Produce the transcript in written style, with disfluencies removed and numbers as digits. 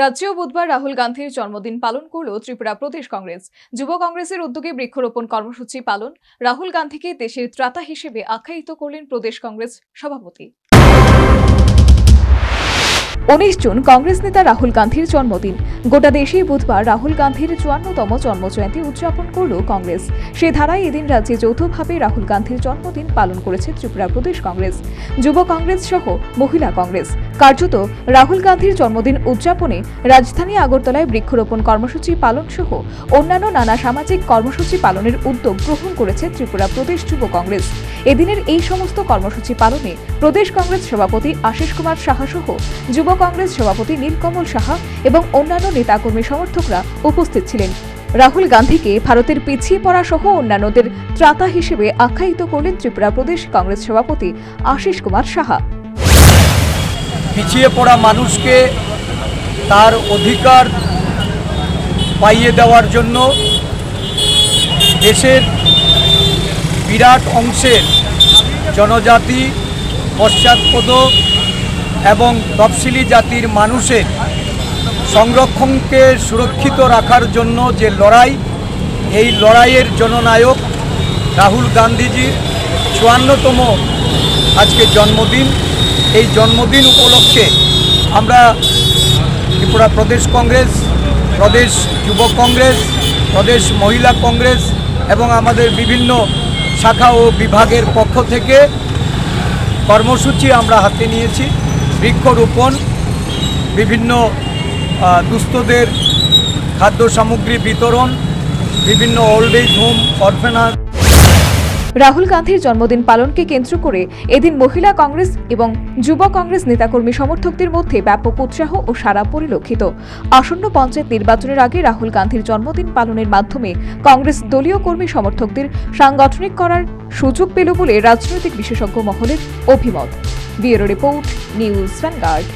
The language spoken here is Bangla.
রাজ্যেও বুধবার রাহুল গান্ধীর জন্মদিন পালন করল ত্রিপুরা প্রদেশ কংগ্রেস। যুব কংগ্রেসের উদ্যোগে বৃক্ষরোপণ কর্মসূচি পালন। রাহুল গান্ধীকে দেশের ত্রাতা হিসেবে আখ্যায়িত করলেন প্রদেশ কংগ্রেস সভাপতি। 19 জুন কংগ্রেস নেতা রাহুল গান্ধীর জন্মদিন। গোটা দেশেই বুধবার রাহুল গান্ধীর 54তম জন্মজয়ন্তী উদযাপন করল কংগ্রেস। সে ধারায় এদিন রাজ্যে যৌথভাবে রাহুল গান্ধীর জন্মদিন পালন করেছে ত্রিপুরা প্রদেশ কংগ্রেস, যুব কংগ্রেস সহ মহিলা কংগ্রেস। কার্যত রাহুল গান্ধীর জন্মদিন উদযাপনে রাজধানী আগরতলায় বৃক্ষরোপণ কর্মসূচি পালন সহ অন্যান্য নানা সামাজিক কর্মসূচি পালনের উদ্যোগ গ্রহণ করেছে ত্রিপুরা প্রদেশ যুব কংগ্রেস। এদিনের এই সমস্ত কর্মসূচি পালনে প্রদেশ কংগ্রেস সভাপতি আশিস কুমার সাহা সহ যুব কংগ্রেস সভাপতি নীলকমল সাহা এবং অন্যান্য নেতাকর্মী সমর্থকরা উপস্থিত ছিলেন। রাহুল গান্ধীকে ভারতের পিছিয়ে পড়া সহ অন্যান্যদের ত্রাতা হিসেবে আখ্যায়িত করলেন ত্রিপুরা প্রদেশ কংগ্রেস সভাপতি আশিস কুমার সাহা। পিছিয়ে পড়া মানুষকে তার অধিকার পাইয়ে দেওয়ার জন্য দেশের বিরাট অংশের জনজাতি, পশ্চাৎপদ এবং তফসিলি জাতির মানুষের সংরক্ষণকে সুরক্ষিত রাখার জন্য যে লড়াই, এই লড়াইয়ের জননায়ক রাহুল গান্ধীজির 54তম আজকে জন্মদিন। এই জন্মদিন উপলক্ষে আমরা ত্রিপুরা প্রদেশ কংগ্রেস, প্রদেশ যুব কংগ্রেস, প্রদেশ মহিলা কংগ্রেস এবং আমাদের বিভিন্ন শাখা ও বিভাগের পক্ষ থেকে কর্মসূচি আমরা হাতে নিয়েছি। বৃক্ষরোপণ, বিভিন্ন দুস্থদের খাদ্য সামগ্রী বিতরণ, বিভিন্ন ওল্ড এজ হোম, অরফেনাজ। রাহুল গান্ধীর জন্মদিন পালনকে কেন্দ্র করে এদিন মহিলা কংগ্রেস এবং যুব কংগ্রেস নেতাকর্মী সমর্থকদের মধ্যে ব্যাপক উৎসাহ ও সাড়া পরিলক্ষিত। আসন্ন পঞ্চায়েত নির্বাচনের আগে রাহুল গান্ধীর জন্মদিন পালনের মাধ্যমে কংগ্রেস দলীয় কর্মী সমর্থকদের সাংগঠনিক করার সুযোগ পেল বলে রাজনৈতিক বিশেষজ্ঞ মহলের অভিমত। Bureau report, news vanguard.